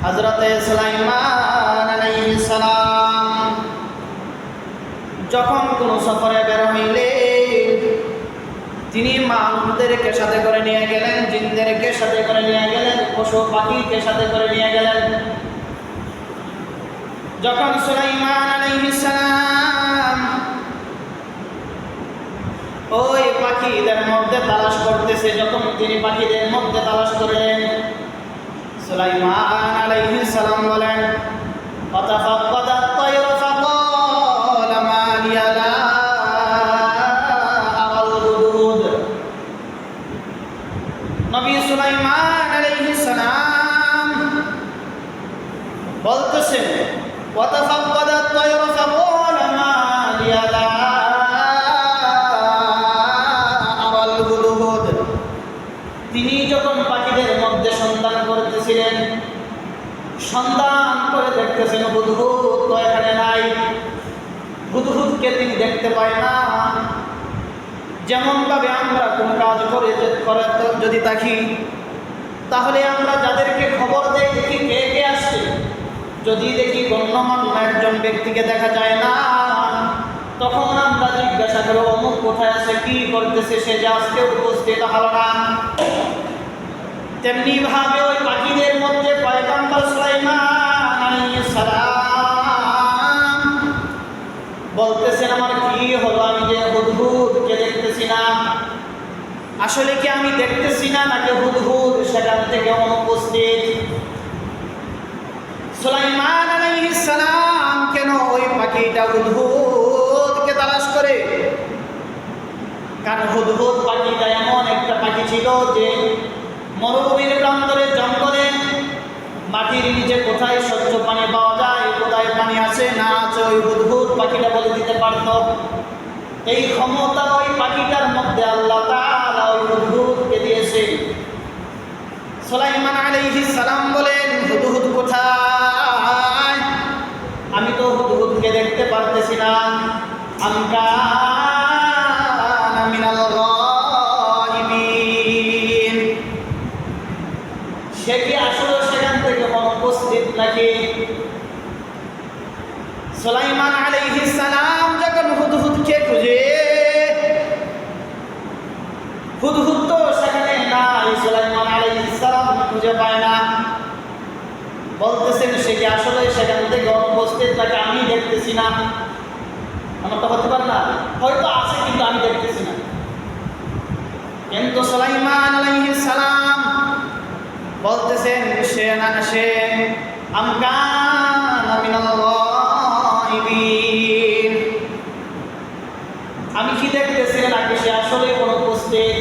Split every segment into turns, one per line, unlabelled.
হযরতে সুলাইমান আলাইহিস সালাম যখন কোনো সফরে বের হইলেন, তিনি মানুষদেরকে সাথে করে নিয়ে গেলেন, জিনদেরকে সাথে করে নিয়ে গেলেন, পশু পাখিকে সাথে করে নিয়ে গেলেন। যখন সুলাইমান আলাইহিস সালাম ওই পাখিদের মধ্যে তালাশ করতেছে, যখন তিনি পাখিদের মধ্যে তালাশ করলেন, সুলাইমান আলাইহিস সালাম বলেন, ফাতাফাক্কাদা আত-তায়রা ফাকালা মা লিয়া লা আরাল হুদুদ। নবী সুলাইমান আলাইহিস সালাম বলতেছেন, ফাতাফাক্কাদা আত-তায়রা ফাকালা মা লিয়া লা আরাল হুদুদ। তিনি যখন পাখিদের মধ্যে সন্ধান করতেছিলেন, সন্ধান করে দেখতেছেন হুদহুদ তো এখানে নাই, হুদহুদকে তিনি দেখতে পায় না। যেমনভাবে আমরা কোন কাজ করে যদি থাকি, তাহলে আমরা যাদেরকে খবর দেই দেখি কে কে আসছে, যদি দেখি গণ্যমান্য একজন ব্যক্তিকে দেখা যায় না, তখন আমরা জিজ্ঞাসা করব অমুক কোথায় আছে, কি করতেছে, সে যে আজকে উপস্থিত হলো না। তেমনি ভাবে ওই পাখিদের মধ্যে পয়গম্বর সুলাইমান আলাইহিস সালাম বলতেছেন, আমার কি হলো, আমি যে হুদহুদকে দেখতেছি না, আসলে কি আমি দেখতেছি না নাকি হুদহুদ সেখান থেকে অনুপস্থিত? সুলাইমান আলাইহিস সালাম কেন ওই পাখিটা হুদহুদকে তালাশ করে? কারণ হুদহুদ পাখিটা এমন একটা পাখি ছিল যে মরুভূমির প্রান্তরে জঙ্গলে মাটির নিচে কোথায় স্বচ্ছ পানি পাওয়া যায়, কোথায় পানি আছে না আছে, ওই হুদহুদ পাখিটা বলে দিতে পারত। এই ক্ষমতা ওই পাখিটার মধ্যে আল্লাহ তাআলা ওই হুদহুদকে দিয়েছে। সুলাইমান আলাইহিস সালাম বলেন, হুদহুদ কোথায়? আমি তো হুদহুদকে দেখতে পারতেছি না। আমকা মিনাল গায়িবিন। সে কি আসলে সেখান থেকে অনুপস্থিত নাকি? সুলাইমান আলাইহিস সালাম যখন হুদহুদকে খুঁজে, হুদহুদ তো সেখানে নাই, সুলাইমান আলাইহিস সালাম খুঁজে পায় না। বলতেছেন, সে কি আসলে সেখান থেকে অনুপস্থিত নাকি আমি দেখতেছি না? এমনটা হতে পারে না, হয়তো আছে কিন্তু আমি দেখতেছি না। কিন্তু সুলাইমান আলাইহিস সালাম বলতেছেন, সে না, সে আমকানা মিনাল গায়িবিন। আমি কি দেখতেছি নাকি সে আসলে অনুপস্থিত?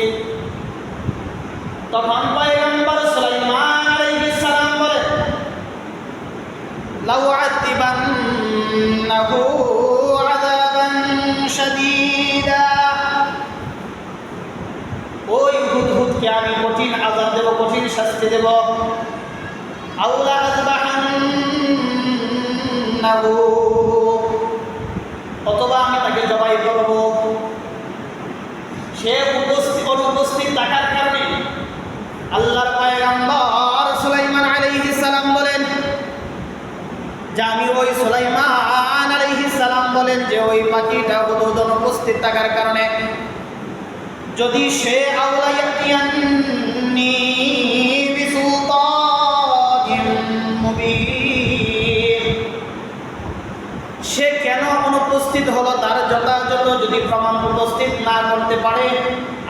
তখন পয়গম্বর সুলাইমান আলাইহিস সালাম বলেন, লাউ আযিবান্নাহু আযাবান শাদীদা। ওই হুদহুদকে আমি কঠিন আযাব দেব, কঠিন শাস্তি দেব। আওলা আযবাহান্নাহু, অথবা আমি তাকে জবাই করব। সে অনুপস্থিত থাকার কারণে আল্লাহর পয়গম্বর সুলাইমান আলাইহিস সালাম বলেন যে আমি ওই সুলাইমান আলাইহিস সালাম বলেন যে ওই পাখিটা হুদহুদ অনুপস্থিত থাকার কারণে যদি সে আওলা ইয়াতিয়ান্নি বিসুলতানিন মুবিন, সে কেন অনুপস্থিত হলো তার যথাযথ যদি প্রমাণ উপস্থিত না করতে পারে,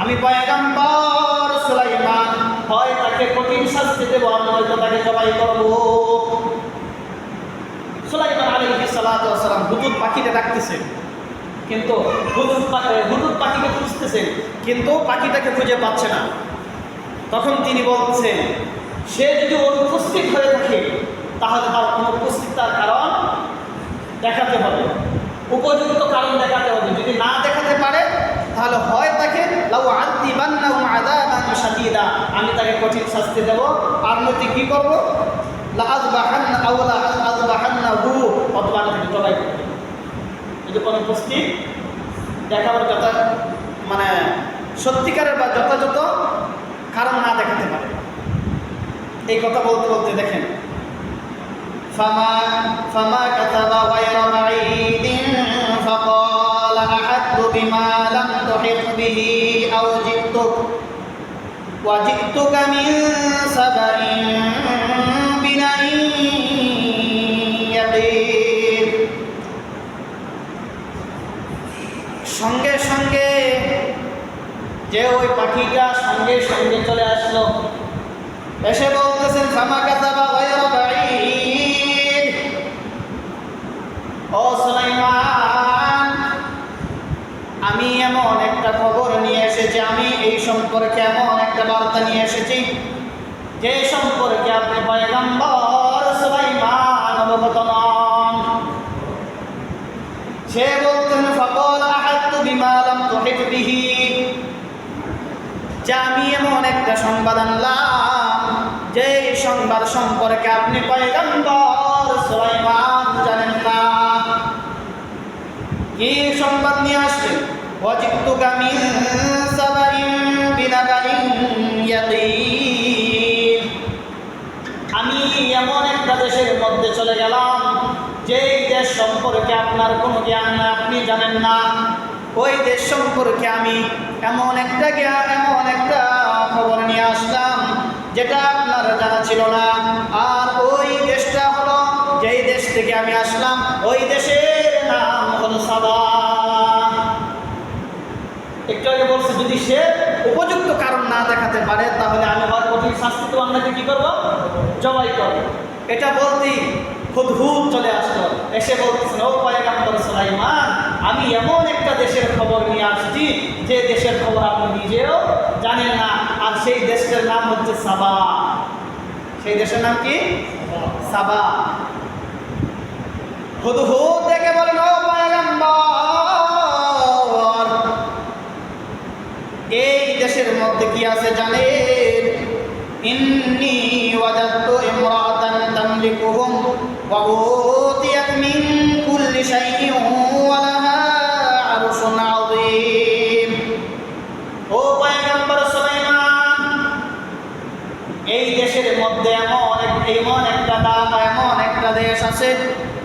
আমি পয়গম্বর সুলাইমান হয় তাকে কঠিন শাস্তি দেব, আমি হয়তো তাকে জবাই করব। সুলাইমান আলাইহিস সালাতু ওয়াস সালাম হুদহুদ পাখিটা ডাকতেছে, কিন্তু হুদহুদ পাখিকে খুঁজতেছেন, কিন্তু পাখিটাকে খুঁজে পাচ্ছে না। তখন তিনি বলছেন, সে যদি অনুপস্থিত হয়ে থাকে তাহলে তার অনুপস্থিতার কারণ দেখাতে হবে, উপযুক্ত কারণ দেখাতে হবে। যদি না দেখাতে পারে তাহলে হয় তাকে লাউ আযিবান্নাহু আযাবান শাদীদা, আমি তাকে কঠিন শাস্তি দেব, আর নয়তো কি করব, লা আযবাহান্না আও লা আযবাহান্নাহু, অথবা তাকে জবাই করব। যদি অনুপস্থিত দেখাবার মানে সত্যিকারের বা যথাযথ কারণ না দেখাতে পারে। এই কথা বলতে বলতে দেখেন فما كتب غير بعيد فقال أحدت بما لم تحط به أو وجئتك من سبأ بنبأ يقين সঙ্গে সঙ্গে যে ওই পাখিটা সঙ্গে সঙ্গে চলে আসলো, এসে বলতেছেন ফামা কাতাবা গায়রা বাঈদ, ও সুলাইমান, আমি এমন একটা খবর নিয়ে এসেছি, আমি এই সম্পর্কে এমন একটা বার্তা নিয়ে এসেছি যে সম্পর্কে আপনি পয়গম্বর সুলাইমান অবগত নন। সে বলতেন ফাকাল আহাতু বিমা লাম তুহিত বিহি, যে আমি এমন একটা সংবাদ আনলাম যে সংবাদ সম্পর্কে আপনি পয়গম্বর সুলাইমান জানেন না। কি সংবাদ নিয়ে আসলেন? ওয়াজিতুকা মিন সাবাইন বিনাবাইন ইয়াকিন, আমি এমন একটা দেশের মধ্যে চলে গেলাম যে দেশ সম্পর্কে আপনার কোনো জ্ঞান না, আপনি জানেন না। ওই দেশ সম্পর্কে আমি এমন একটা খবর নিয়ে আসলাম যেটা আপনার জানা ছিল না। আর ওই দেশটা হলো, যেই দেশ থেকে আমি আসলাম ওই দেশের নাম হলো সাবা। একটু আগে বলছি যদি সে উপযুক্ত কারণ না দেখাতে পারে তাহলে আমি হয়তো কঠিন শাস্তি তো আপনাকে কি করবো, জবাই করবো। এটা বলতেই হুদহুদ চলে আসলো, এসে বলতেছেন ও পয়গম্বর সুলাইমান, আমি এমন একটা দেশের খবর নিয়ে আসছি যে দেশের খবর আপনি নিজেও জানেন না। আর সেই দেশের নাম হচ্ছে সাবা। সেই দেশের নাম কি? সাবা। হুদহুদ দেখে বলেন ও পয়গম্বর, এই দেশের মধ্যে কি আছে জানেন? ইন্নী ওয়াজাদতু ইমরাআতান তামলিকুহুম ওয়া উতিয়াত মিন কুল্লি শাইইন ওয়া লাহা আরশুন আযীম। ও পয়গম্বর সুলাইমান, এই দেশের মধ্যে এমন একটা দেশ আছে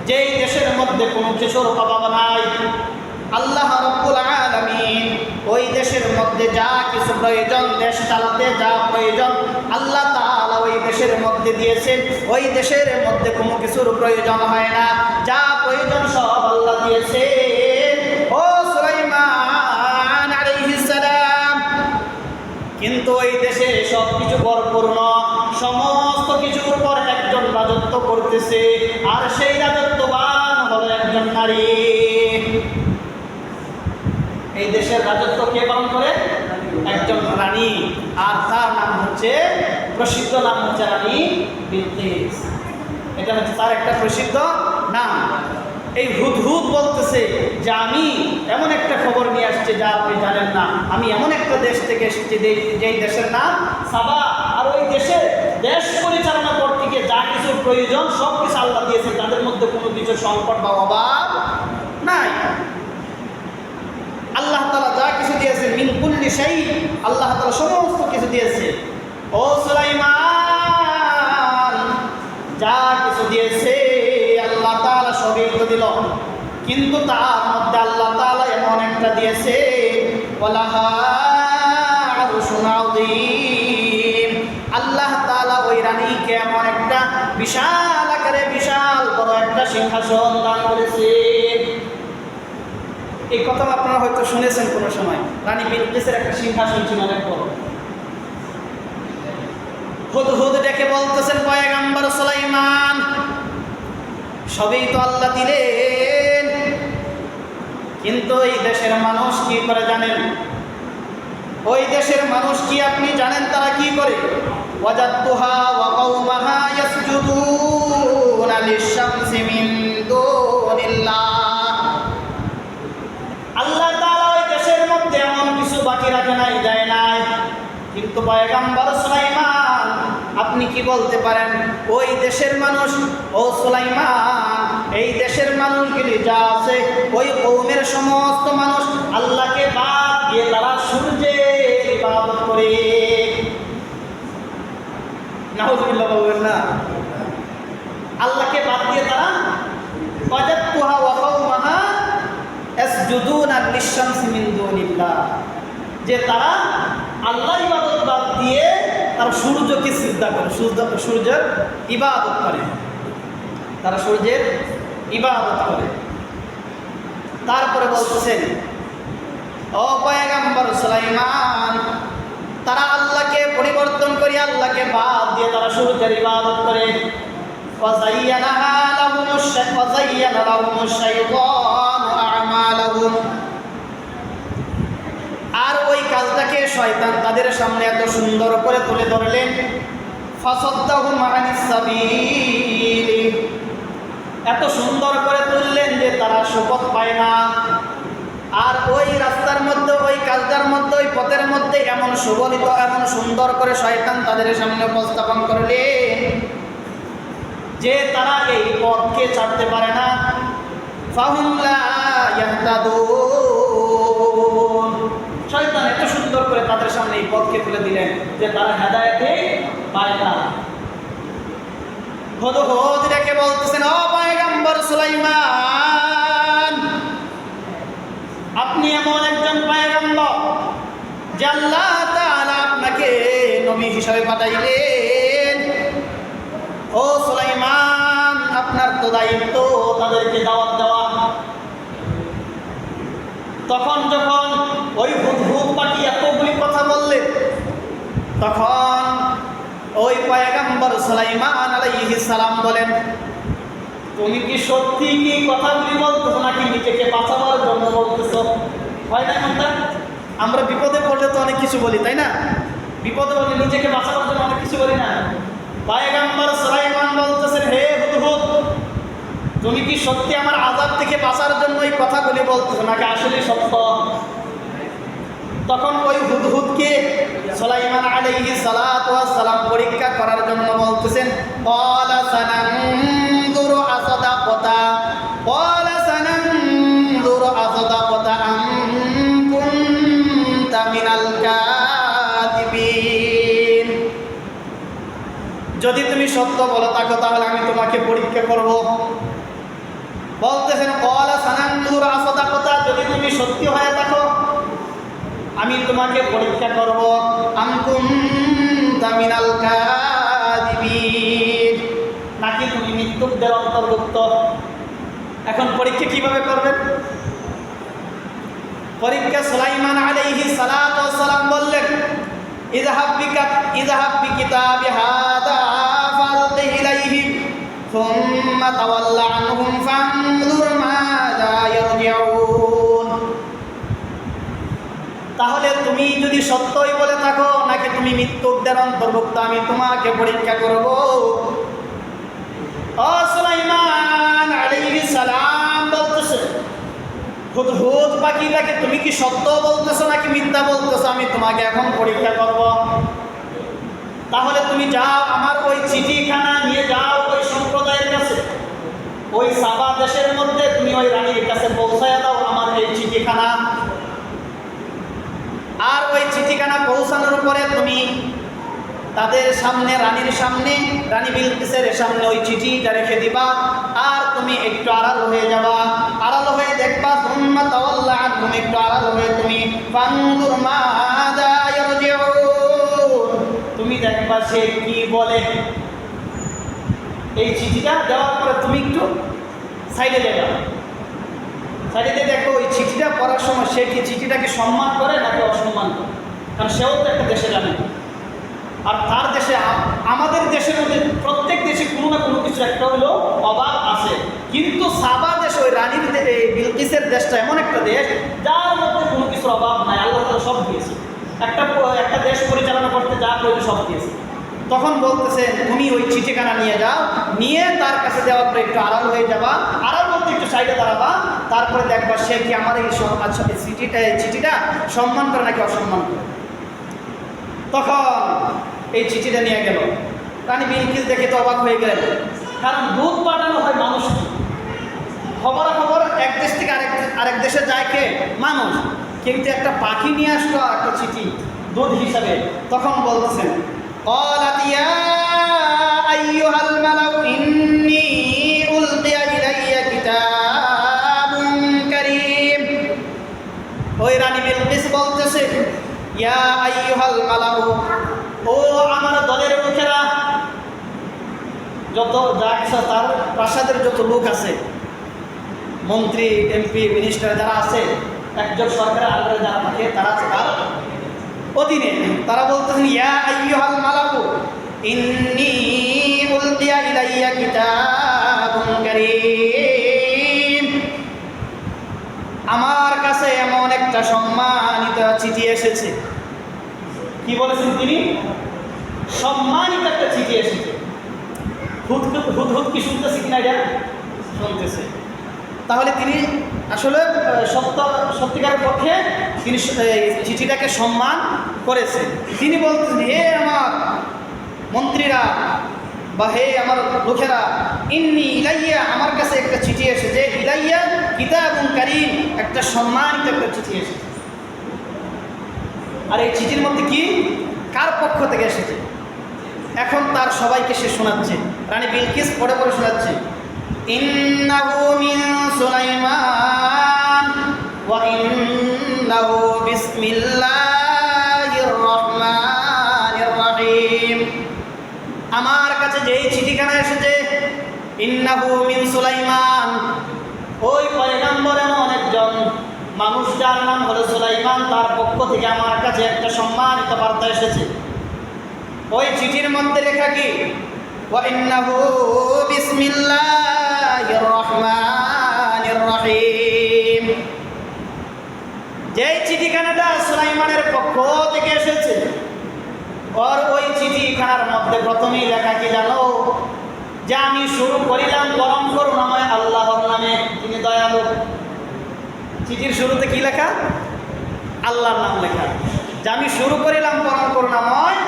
যেই দেশের মধ্যে কোনো কিছুর অভাব নাই। আল্লাহ রাব্বুল আলামিন ওই দেশের মধ্যে যা কিছু প্রয়োজন, দেশ চালাতে যা প্রয়োজন আল্লাহ তাআলা ওই দেশের মধ্যে দিয়েছেন। ওই দেশের মধ্যে কোনো কিছুর প্রয়োজন হয় না, যা প্রয়োজন সব আল্লাহ দিয়েছেন ও সুলাইমান আলাইহিস সালাম। কিন্তু ওই দেশে সব কিছু পরিপূর্ণ, সমস্ত কিছুর উপর একজন রাজত্ব করতেছে, আর সেই রাজত্ববান হলো একজন নারী। এই দেশের রাজত্ব কে পালন করে? একজন রানী, আর তার নাম হচ্ছে, প্রসিদ্ধ নাম হচ্ছে রানী বিলকিস। এটা হচ্ছে তার একটা প্রসিদ্ধ নাম। এই হুদহুদ বলতেছে যে আমি এমন একটা খবর নিয়ে আসছি যা আপনি জানেন না। আমি এমন একটা দেশ থেকে এসেছি যেই দেশের নাম সাবা। আর ওই দেশ পরিচালনা করতে গিয়ে যা কিছু প্রয়োজন সব কিছু আল্লাহ দিয়েছে, তাদের মধ্যে কোনো কিছু সংকট বা অভাব নাই। আল্লাহ তাআলা যা কিছু দিয়েছে মিন কুল্লি শাই, আল্লাহ তাআলা সমস্ত কিছু দিয়েছে। ও সুলাইমান, যা কিছু দিয়েছে আল্লাহ তাআলা সবই তো দিল, কিন্তু তার মধ্যে আল্লাহ তাআলা এমন একটা দিয়েছে ওয়ালাহা আরশুন আযীম। আল্লাহ তাআলা ওই রানীকে এমন একটা বিশাল আকারে বিশাল বড় একটা সিংহাসন দান করেছে। এই কথা আপনারা হয়তো শুনেছেন কোনো সময়, রানী বিলকিসের একটা সিংহাসন ছিল অনেক বড়। হুদহুদ ডেকে বলতেছেন পয়গম্বর সুলাইমান, সবই তো আল্লাহ দিলেন, কিন্তু এই দেশের মানুষ কি করে জানেন? ওই দেশের মানুষ কি আপনি জানেন তারা কি করে? ওয়াজাদতুহা ওয়া কওমাহা ইয়াসজুদুনা লিশ-শামসি মিন দুনিল্লাহ। আল্লাহ তাআলা ওই দেশের মধ্যে এমন কিছু বাকি রাখে নাই, দেয় নাই। কিন্তু পয়গম্বর সুলাইমান, আপনি কি বলতে পারেন ওই দেশের মানুষ, ও সুলাইমান, এই দেশের মানুষগুলি যা আছে ওই কওমের সমস্ত মানুষ আল্লাহকে বাদ দিয়ে তারা সূর্যের ইবাদত করে। নাউজুবিল্লাহ বলবেন না? আল্লাহকে বাদ দিয়ে তারা ওয়াজাদতুহা ওয়া কওমাহা ইয়াসজুদুনা লিশ-শামসি মিন দুনিল্লাহ, যে তারা আল্লাহ ইবাদত বাদ দিয়ে তারা সূর্যকে সিজদা করে, সূর্যের ইবাদত করে, তারা সূর্যের ইবাদত করে। তারপরে বলতেছেন, ও পয়গম্বর সুলাইমান, তারা আল্লাহকে পরিবর্তন করে আল্লাহকে বাদ দিয়ে তারা সূর্যের ইবাদত করে। ওয়াযায়্যানা লাহুমুশ শাইতানু আ'মালাহুম, আর ওই কাজটাকে শয়তান তাদের সামনে এত সুন্দর করে তুলে ধরলেন। ফাসাদ্দাহুম আনিস সাবিল, এত সুন্দর করে তুললেন যে তারা সুপথ পায় না। আর ওই রাস্তার মধ্যে, ওই কাজটার মধ্যে, ওই পথের মধ্যে এমন সুবলিত, এমন সুন্দর করে শয়তান তাদের সামনে উপস্থাপন করলেন যে তারা এই পথকে ছাড়তে পারে না। ফাহুম লা ইয়াহতাদুন, শয়তান এত সুন্দর করে তাদের সামনে এই পথকে তুলে দিলেন যে তারা হেদায়েতে পায় না। হুদহুদ ডেকে বলতেছেন, ও পয়গম্বর সুলাইমান, আপনি এমন একজন পয়গম্বর যে আল্লাহ তাআলা আপনাকে নবী হিসাবে পাঠাইলেন। ও সুলাইমান, আপনার তো দায়িত্ব তাদেরকে দাওয়াত দেওয়া। তখন যখন ওই হুদহুদ পাখি এতগুলি কথা বললেন, তখন ওই পয়গম্বর সুলাইমান আলাইহিস সালাম বলেন, তুমি কি সত্যি কি কথাগুলি বলতেছো নাকি নিজেকে বাঁচাবার জন্য বলতেছো? হয় না এমনটা? আমরা বিপদে পড়লে তো অনেক কিছু বলি, তাই না? বিপদে পড়লে নিজেকে বাঁচাবার জন্য অনেক কিছু বলি না? পয়গম্বর সুলাইমান বলতেছেন, হে হুদহুদ, তুমি কি সত্যি আমার আযাব থেকে বাঁচার জন্য এই কথাগুলি বলতেছো নাকি আসলে সত্য? তখন ওই হুদহুদকে সুলাইমান আলাইহিস সালাতু ওয়াস সালাম পরীক্ষা করার জন্য বলতেছেন, ক্বালা সানানজুরু আসাদাকতা, ক্বালা সানানজুরু আসাদাকতা আম কুনতা মিনাল কাযিবিন, যদি তুমি সত্য বলো থাকো তাহলে আমি তোমাকে পরীক্ষা করব। বলতেছেন, ক্বালা সানানজুরু আসাদাকতা, যদি তুমি সত্যি হয়ে থাকো আমি তোমাকে পরীক্ষা করব। আম কুনতা মিনাল কাযিবিন, নাকি তুমি মিথ্যুকদের অন্তর্ভুক্ত। এখন পরীক্ষা কিভাবে করবেন? পরীক্ষা সুলাইমান আলাইহিস সালাতু ওয়াস সালাম বললেন, ইযহাব বিকিতাবি হাযা ফালকিহি ইলাইহিম সুম্মা তাওয়াল্লা আনহুম ফানজুর মাযা ইয়ারজিউন, তাহলে তুমি যদি সত্যই বলে থাকো নাকি তুমি মিথ্যুকদের অন্তর্ভুক্ত, আমি তোমাকে পরীক্ষা করব। ও সুলাইমান আলাইহিস সালাম বলতেছে, হুদহুদ পাখিটাকে তুমি কি সত্য বলতেছো নাকি মিথ্যা বলতেছো, আমি তোমাকে এখন পরীক্ষা করব। তাহলে তুমি যাও, আমার ওই চিঠিখানা নিয়ে যাও ওই সম্প্রদায়ের কাছে, ওই সাবা দেশের মধ্যে তুমি ওই রানীর কাছে পৌঁছায় দাও আমার এই চিঠিখানা। আর ওই চিঠিখানা পৌঁছানোর পরে তুমি তাদের সামনে, রানীর সামনে, রানী বিলকিসের সামনে ওই চিঠিটা রেখে দিবা। আর তুমি একটু আড়াল হয়ে যাবা, আড়াল হয়ে দেখবা, সুম্মা তাওয়াল্লা আনহুম, একটু আড়াল হয়ে তুমি ফানজুর মাযা ইয়ারজিউন, তুমি দেখবা সে কি বলে। এই চিঠিটা দেওয়ার পরে তুমি একটু সাইডে যাবা, সাইডে দেখো ওই চিঠিটা পড়ার সময় সে কি চিঠিটাকে সম্মান করে নাকি অসম্মান করে, কারণ সেও তো একটা দেশে জানে। আর তার দেশে, আমাদের দেশের মধ্যে প্রত্যেক দেশে কোনো না কোনো কিছু একটা হলো অভাব আছে, কিন্তু সাবা দেশ, ওই রানীর বিলকিসের দেশটা এমন একটা দেশ যার মধ্যে কোনো কিছুর অভাব নাই, আল্লাহ তাআলা সব দিয়েছে। একটা দেশ পরিচালনা করতে যা প্রয়োজন সব দিয়েছে। তখন বলতেছে তুমি ওই চিঠিখানা নিয়ে যাও, নিয়ে তার কাছে যাওয়ার পরে একটু আড়াল হয়ে যাবা, আড়াল বলতে একটু সাইডে দাঁড়াবা, তারপরে দেখবা সে কি আমার এই চিঠিটা সম্মান করে নাকি অসম্মান করে। তখন এই চিঠিটা নিয়ে গেল, রানী বিলকিস দেখে তো অবাক হয়ে গেলেন, কারণ দুধ পাঠানো হয় মানুষকে, খবর এক দেশ থেকে আরেক দেশে যায় কে? মানুষ, কিন্তু একটা পাখি নিয়ে আসলো একটা চিঠি দুধ হিসাবে। তখন বলতেছেন, قالت يا أيها الملأ إني ইয়া আইয়ুহাল মালাউ, ও আমার দলের লোকেরা, যত যা আছে তার প্রাসাদের যত লোক আছে, মন্ত্রী এমপি মিনিস্টার যারা আছে, একজন সরকারের আন্ডারে যারা থাকে তারা আছে তার অধীনে, তারা বলতেছেন ইয়া আইয়ুহাল মালাউ ইন্নী উলকিয়া ইলাইয়া কিতাবুন কারীম, আমার কাছে এমন একটা সম্মানিত চিঠি এসেছে। কি বলেছেন তিনি? সম্মানিত একটা চিঠি এসেছে। হুদ কি শুনতেছে কিনা? এটা শুনতেছে। তাহলে তিনি আসলে সত্যিকারের পক্ষে তিনি চিঠিটাকে সম্মান করেছে। তিনি বলতেছেন, হে আমার মন্ত্রীরা বা হে আমার লোকেরা, ইন্নি ইলাইয়া, আমার কাছে একটা চিঠি এসেছে, ইলাইয়া কিতাবুন কারীম, একটা সম্মানিত একটা চিঠি এসেছে। আর এই চিঠির মধ্যে কি, কার পক্ষ থেকে এসেছে? এখন তার সবাইকে সে শোনাচ্ছে, রানী বিলকিস পড়ে পড়ে শোনাচ্ছে, ইন্নাহু মিন সুলাইমান ওয়া ইন্নাহু বিসমিল্লাহির রহমানির রহিম। আমার কাছে যে চিঠিখানা এসেছে, ইন্নাহু মিন সুলাইমান, ওই পয়গম্বর এমন একজন মানুষ যার নাম হলো সুলাইমান, তার পক্ষ থেকে আমার কাছে একটা সম্মানিত বার্তা এসেছে। ওই চিঠির মধ্যে লেখা কি, ওয়া ইন্নাহু বিসমিল্লাহির রহমানির রহিম। যেই চিঠিখানাটা সুলাইমানের পক্ষ থেকে এসেছে, আর ওই চিঠিখানার মধ্যে প্রথমেই লেখা কি জানো? যে আমি শুরু করিলাম পরম করুণাময় আল্লাহর নামে, তিনি দয়ালু। চিঠির শুরুতে কি লেখা? আল্লাহর নাম লেখা। যে আমি শুরু করিলাম পরম করুণাময়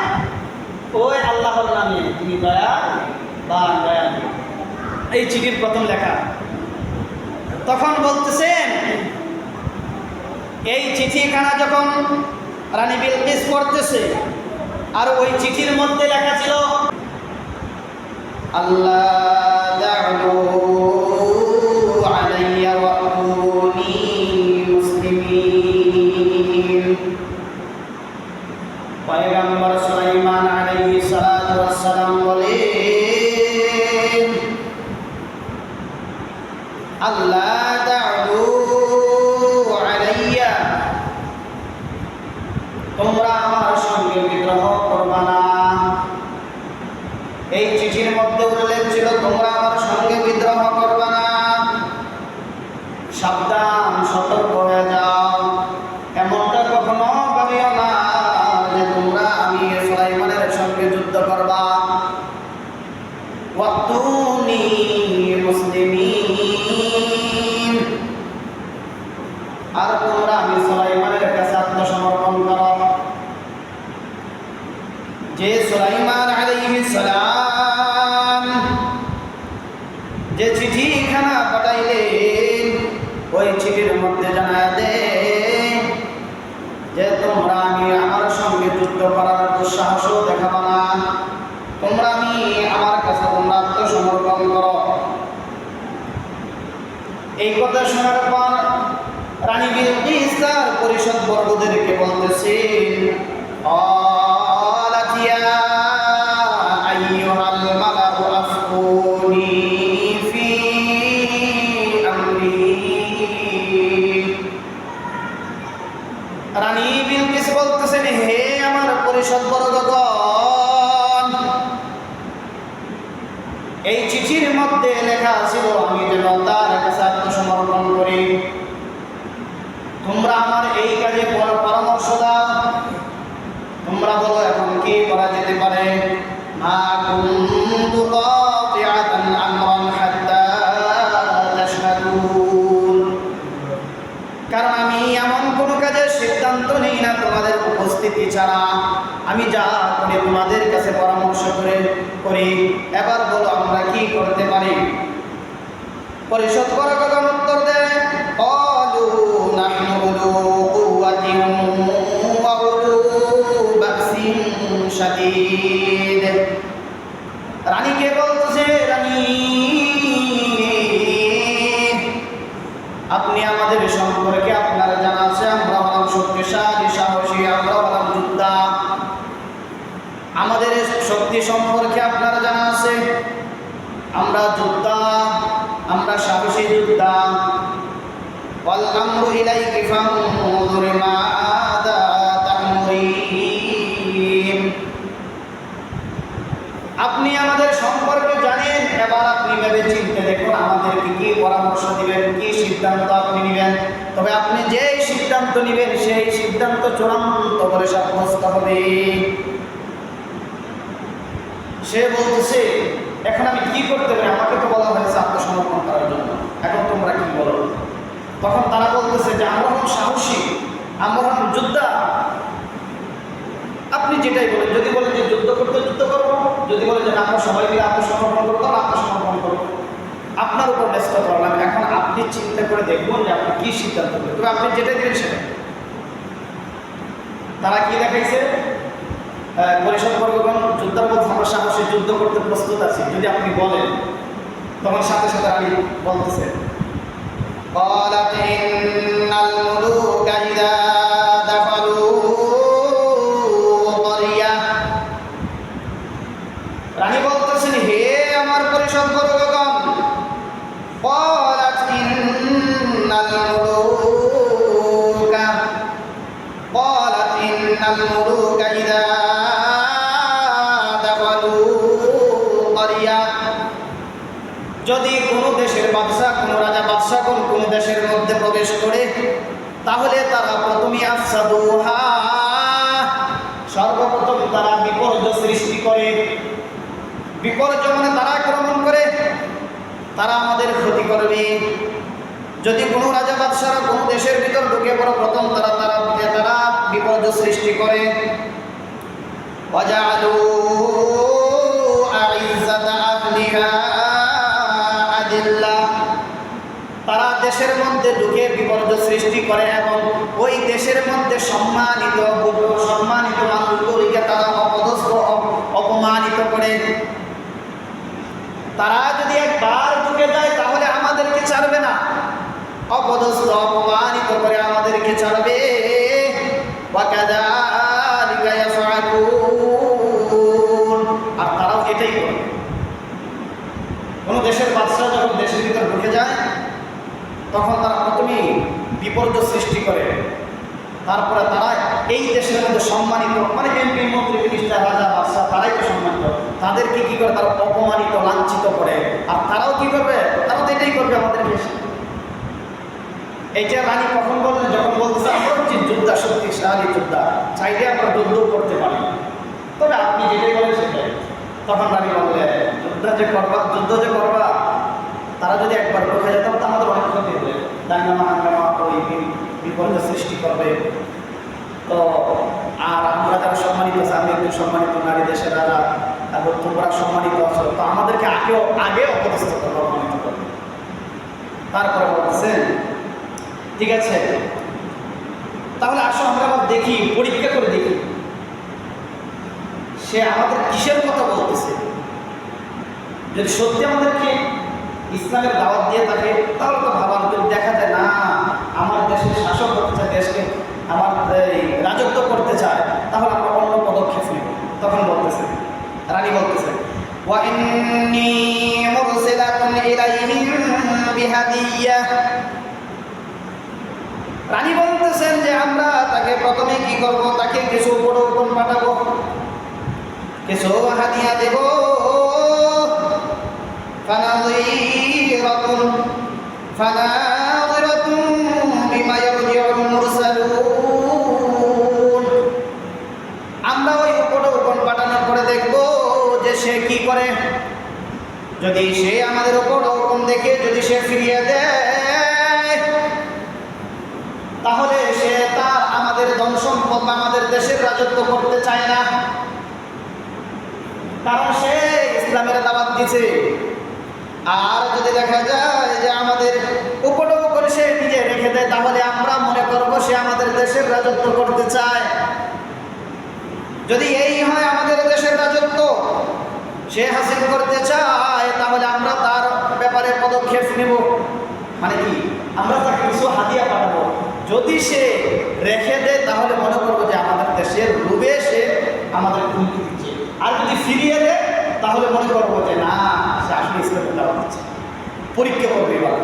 ওই আল্লাহর নামে, তিনি দয়ালু। এই চিঠির প্রথম লেখা। তখন বলতেছেন, এই চিঠিখানা যখন রানী বিলকিস পড়তেছে, আর ওই চিঠির মধ্যে লেখা ছিল, আল্লাহ তা'আলু আলাইয়া ওয়া'তুনি মুসলিমিন। পয়গম্বর সুলাইমান আলাইহিস সালাতু ওয়াস সালাম বলেন, আল্লাহ তা'আলু আলাইয়া, তোমরা আমার সঙ্গে বিদ্রোহ করবা না। এই চিঠির মধ্যে উল্লেখ ছিল তোমরা আমার সঙ্গে বিদ্রোহ করবা না। সাবধান, সতর্ক হয়ে যাও। এমনটা কখনো ভাবিও না যে তোমরা আমি সুলাইমানের সঙ্গে যুদ্ধ করবা। ওয়া'তুনি মুসলিমিন, আর তোমরা আমি সুলাইমানের কাছে আত্মসমর্পণ করো। যে সুলাইমান আলাইহিস সালাম যে চিঠিখানা পাঠাইলেন, ওই চিঠির মধ্যে জানায় দে যে তোমরা আমি আমার সঙ্গে যুদ্ধ করার দুঃসাহসও দেখাবো না। তোমরা আমি আমার কাছে তোমরা আত্মসমর্পণ করো। এই কথা শোনার পর রানী বিলকিস তার পরিষদ বর্গদেরকে বলতেছেন, قالت يا أيها الملأ أفتوني في أمري। রানী বিলকিস বলতেছেন, হে আমার পরিষদ বর্গগণ, এই চিঠির মধ্যে লেখা ছিল আমি যেন তার কাছে আত্মসমর্পণ করি। তোমরা আমার এই কাজে পরামর্শ দাও। তোমরা বলো এখন কি করা যেতে পারে। মা কুনতু কাতিআতান আমরান হাত্তা তাশহাদুন, কারণ আমি এমন কোনো কাজের সিদ্ধান্ত নেই না তোমাদের উপস্থিতি ছাড়া। আমি যা করি তোমাদের কাছে পরামর্শ করি। এবার বলো আমরা কি করতে পারি। পরিষদ বর্গগণ উত্তর দেয়, ক্বালু নাহনু উলু কুওয়াতিন ওয়া উলু বাসিন শাদীদ। রানীকে বলতেছে, রানী আপনি আমাদের সম্পর্কে আপনার জানা আছে আমরা হলাম শক্তিশালী, সাহসী, আমরা হলাম শক্তি সম্পর্কে আপনার জানা আছে। আমরা যোদ্ধা, আমরা সাহসী যোদ্ধা। ওয়াল আমরু ইলাইকি ফানজুর মাযা তা'মুরিন। আপনি আমাদের সম্পর্কে জানেন, এবার আপনি ভেবে চিন্তে দেখুন আমাদেরকে কি পরামর্শ দিবেন, কি সিদ্ধান্ত আপনি নেবেন। তবে আপনি যেই সিদ্ধান্ত নেবেন সেই সিদ্ধান্ত চূড়ান্ত বলে সাব্যস্ত হবে। সে বলতেছে, এখন আমি কি করতে পারি? আমাকে তো বলা হয়েছে আত্মসমর্পণ করার জন্য, এখন তোমরা কি বলো? তখন তারা বলতেছে যে আমরা হলাম সাহসী, আমরা হলাম যোদ্ধা। আপনি যেটাই বলেন, যদি বলেন যে যুদ্ধ করতে যুদ্ধ করবো, যদি বলেন যে আমরা সবাই মিলে আত্মসমর্পণ করবো আত্মসমর্পণ করবো, আপনার উপর ন্যস্ত করলাম। এখন আপনি চিন্তা করে দেখুন যে আপনি কি সিদ্ধান্ত নেবেন, তবে আপনি যেটা দিলেন সেটা। তারা কি দেখাইছে? পরিষদবর্গগণ যোদ্ধার মধ্যে আমরা সাহসী যুদ্ধ করতে প্রস্তুত আছি, যদি আপনি বলেন। তখন সাথে সাথে আমি বলতেছে, قالت إن الملوك إذا دخلوا قرية। রানী বলতেছেন, হে আমার পরিষদবর্গগণ, قالت إن الملوك إذا دخلوا قرية। যদি কোনো দেশের বাদশাহ, কোনো রাজা বাদশাহগণ কোনো দেশের মধ্যে প্রবেশ করে, তাহলে তারা প্রথমে আফসাদুহা, সর্বপ্রথম তারা বিপর্যয় সৃষ্টি করে। বিপর্যয় মানে তারা আক্রমণ করে, তারা আমাদের ক্ষতি করবে। যদি কোনো রাজা বাদশাহরা কোনো দেশের ভিতর ঢুকে পড়ে, প্রথম তারা বিপর্যয় সৃষ্টি করে। ওয়াজআলু আইজ্জাতা আহলিহা আদিল্লা। তারা দেশের মধ্যে ঢুকে বিপর্যয় সৃষ্টি করে এবং ওই দেশের মধ্যে সম্মানিত মানুষগুলিকে তারা অপদস্থ, অপমানিত করে। তারা যদি একবার ঢুকে যায় তাহলে আমাদেরকে ছাড়বে না, অপদস্থ অপমানিত করে আমাদেরকে ছাড়বে। ওয়াকাযালিকা ইয়াফআলুন। আর তারাও এটাই করে। কোন দেশের বাদশা যখন দেশের ভিতর ঢুকে যায়, তখন তারা প্রথমেই বিপর্যয় সৃষ্টি করে। তারপরে তারা এই দেশের মধ্যে সম্মানিত, মানে এমপি, মন্ত্রী, মিনিস্টার, রাজা, বাদশা, তারাই তো সম্মানিত। তাদেরকে কি করে? তারা অপমানিত, লাঞ্ছিত করে। আর তারাও কি করবে? তারাও তো এটাই করবে আমাদের দেশে। এইটা রানী কখন বললেন? যখন বলতেছে আমরা হচ্ছি যোদ্ধা, শক্তিশালী যোদ্ধা, চাইলে আমরা যুদ্ধ করতে পারি, তবে আপনি যেটাই বলেন সেটাই। তখন রানী বললেন, যুদ্ধ যে করবা, তারা যদি একবার ঢুকে যায় তখন তো আমাদের অনেক ক্ষতি হবে, দাঙ্গামা হাঙ্গামা ওই বিপর্যয় সৃষ্টি করবে। তো আর আমরা যারা সম্মানিত আছে, আমি একটু সম্মানিত নারী, দেশের রাজা, এবং তোমরা সম্মানিত আছো, তো আমাদেরকে আগে অপদস্থ করবে, অপমানিত করবে। তারপরে বলতেছেন, ঠিক আছে, তাহলে আসো আমরা আবার দেখি, পরীক্ষা করে দেখি সে আমাদের কিসের কথা বলতেছে। যদি সত্যি আমাদেরকে ইসলামের দাওয়াত দিয়ে থাকে তাহলে তো ভাবার, যদি দেখা যায় না আমার দেশের শাসক করতে চায়, দেশকে আমার রাজত্ব করতে চায়, তাহলে আমরা অন্য পদক্ষেপ নেব। তখন বলতেছে, রানী বলতেছে, ওয়া ইন্নী মুরসিলাতুন ইলাইহিম বিহাদিয়্যাহ। রানী বলতেছেন যে আমরা তাকে প্রথমে কি করব? তাকে কিছু উপঢৌকন পাঠাবো, কিছু হাদিয়া দেব। ফানাযিরাতুন বিমা ইয়ারজিউল মুরসালুন। আমরা ওই উপঢৌকন পাঠানোর পরে দেখব যে সে কি করে। যদি সে আমাদের উপঢৌকন দেখে যদি সে ফিরিয়ে দেয়, তাহলে সে তার আমাদের ধন সম্পদ বা আমাদের দেশের রাজত্ব করতে চায় না, কারণ সে ইসলামের দাওয়াত দিছে। আর যদি দেখা যায় যে আমাদের উপঢৌকন সে নিজে রেখে দেয়, তাহলে আমরা মনে করব সে আমাদের দেশের রাজত্ব করতে চায়। যদি এই হয় আমাদের দেশের রাজত্ব সে হাসিল করতে চায়, তাহলে আমরা তার ব্যাপারে পদক্ষেপ নেব। মানে কি? আমরা তাকে কিছু হাদিয়া পাঠাবো। যদি সে রেখে দেয় তাহলে মনে করবো যে আমাদের দেশের রূপে সে আমাদের হুমকি দিচ্ছে, আর যদি ফিরিয়ে দেয় তাহলে মনে করবো যে না, সে আসলে ইসলামের দাওয়াত দিচ্ছে, পরীক্ষা করবে এবার।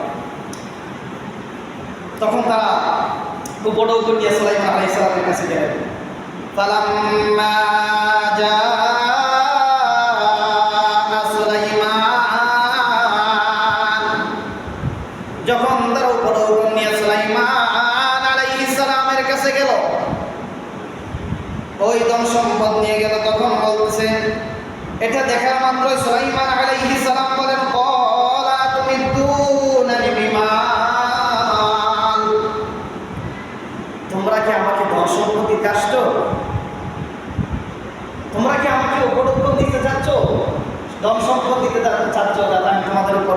তখন তারা উপর নিয়ে সুলাইমান আলাইহিস সালামের কাছে গেলেন। ফালাম্মা জাআ সুলাইমান, যখন তারা উপর নিয়ে সুলাইমান আলাইহিস সালামের কাছে গেল, ওই ধন সম্পদ নিয়ে গেল, তখন বলতেছে, এটা দেখার মাত্র সুলাইমান আলাইহিস সালাম বলেন, ক্বালা তুমিদ্দুনানি বিমাল, তোমরা কি আমাকে ধন সম্পদ দিতে আসছো? তোমরা কি আমাকে উপঢৌকন দিতে চাচ্ছ? ধন সম্পদ দিতে চাচ্ছ যাতে আমি তোমাদের উপর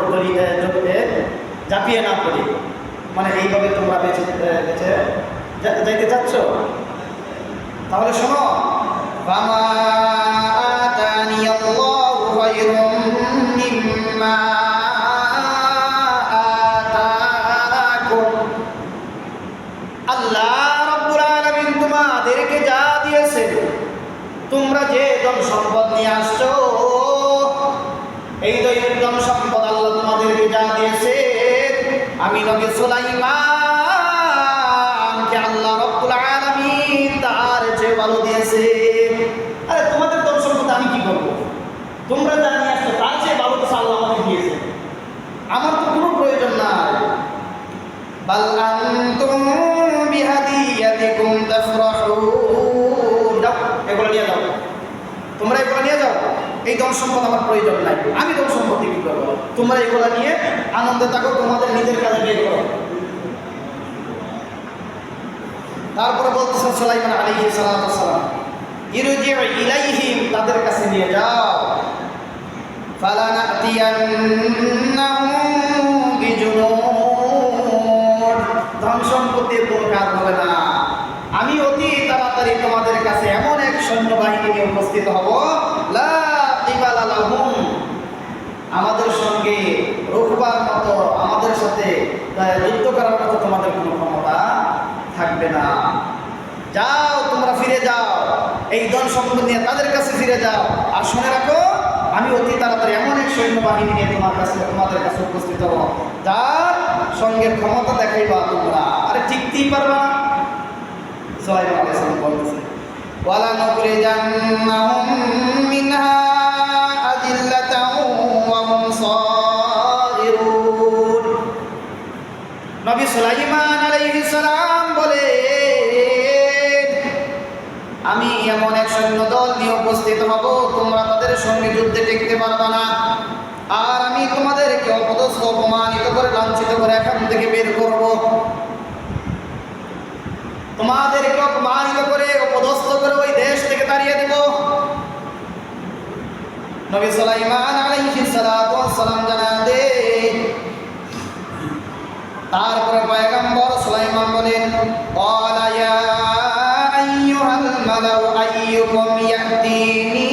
ঝাঁপিয়ে না পড়ি, মানে এইভাবে তোমরা বেঁচে যাইতে চাচ্ছ? তাহলে শোনো, ফামা আতানিয়াল্লাহু খায়রুম মিম্মা আতাকুম, আল্লাহ রাব্বুল আলামিন তোমাদেরকে যা দিয়েছে, তোমরা যে ধন সম্পদ নিয়ে আসছো, এই ধন সম্পদ আল্লাহ তোমাদেরকে যা দিয়েছে, আমি নবী সুলাইমানকে আল্লাহ রাব্বুল আলামিন তার চেয়ে ভালো দিয়েছে। আরে তোমাদের ধন সম্পদ আমি কি করবো? তোমরা যা নিয়ে আসছো তার চেয়ে ভালো কিছু আল্লাহ আমাকে দিয়েছে, আমার তো কোনো প্রয়োজন নাই। বাল আনতুম বিহাদিয়াতিকুম তাফরাহুন, যাও এগুলো নিয়ে যাও, তোমরা এগুলো নিয়ে যাও, এই ধন সম্পদ আমার প্রয়োজন নাই, আমি ধন সম্পদ কি করবো? তোমরা এগুলো নিয়ে আনন্দে থাকো, তোমাদের নিজের কাজে বের করো। তারপরে বলতেছেন সুলাইমান আলাইহিস সালাম, ইরজিউ ইলাইহিম, তাদের কাছে নিয়ে যাও, ফালানাতিয়ান্নাহুম বিজুনুদ, ধন সম্পদের কোনো কাজ হবে না, আমি অতি তাড়াতাড়ি তোমাদের কাছে এমন এক সৈন্যবাহিনী নিয়ে উপস্থিত হব, লা কিবালা লাহুম, আমাদের সঙ্গে রুখবার মতো, আমাদের সাথে যুদ্ধ করার মতো তোমাদের কোনো ক্ষমতা থাকবে না। যাও, তোমরা ফিরে যাও, এই ধন সম্পদ নিয়ে তাদের কাছে ফিরে যাও, আর শুনে রাখো, আমি অতি তাড়াতাড়ি এমন এক সৈন্যবাহিনী নিয়ে তোমাদের কাছে উপস্থিত হব, যার সঙ্গে ক্ষমতা দেখাইবা তোমরা। আরে টিকতেই পারবা না। সুলাইমান আলাইহিস সালাম বলতেছে, ওয়ালা নুখরিজান্নাহুম মিনহা আযিল্লাতাও ওয়া হুম সাগিরুন। নবী সুলাইমান আলাইহিস সালাম বলে, আমি এমন এক সৈন্য দল নিয়ে উপস্থিত হব, তোমরা তাদের সঙ্গে যুদ্ধে টিকতে পারবে না, আর আমি তোমাদেরকে অপদস্থ, অপমানিত করে, লাঞ্ছিত করে এখান থেকে বের করব, তোমাদেরকে অপমানিত করে, অপদস্থ করে ওই দেশ থেকে তাড়িয়ে দেব। নবী সুলাইমান আলাইহিস সালাম জানান দে। তারপরে পয়গম্বর সুলাইমান বলেন, ক্বালা ইয়া আইয়ুহাল মালাউ আইয়ুকুম ইয়াতিনি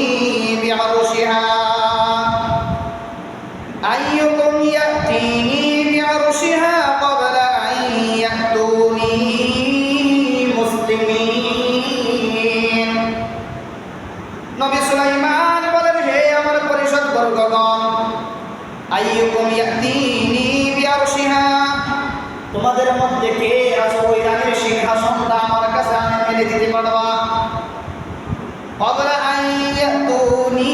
বিআরশিহা, আইয়ুকুম ইয়াতিনি বিআরশিহা ক্বাবলা আন ইয়াতুনি মুসলিমিন। নবী সুলাইমান বলেন, হে আমার পরিষদ বর্গগণ, আইয়ুকুম ইয়াতিনি বিআরশিহা, তোমাদের মধ্যে কে আছে ওই রানীর সিংহাসনটা আমার কাছে এনে দিতে পারবা? ক্বাবলা আন ইয়াতুনি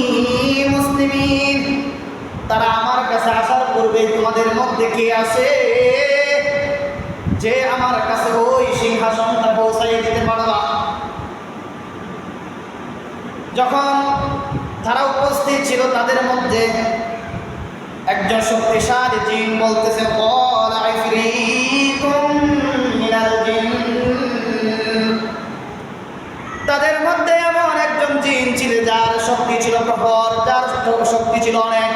মুসলিমিন, তারা আমার কাছে আসার পূর্বে তোমাদের মধ্যে কে আছে যে আমার কাছে ওই সিংহাসনটা পৌঁছাইয়ে দিতে পারবা? যখন তারা উপস্থিত ছিল, তাদের মধ্যে একজন শক্তিশালী জিন বলতেছে, ক্বালা ইফরিতুম মিনাল জিন, তাদের মধ্যে এমন একজন জিন ছিল যার শক্তি ছিল প্রখর, যার শক্তি ছিল অনেক।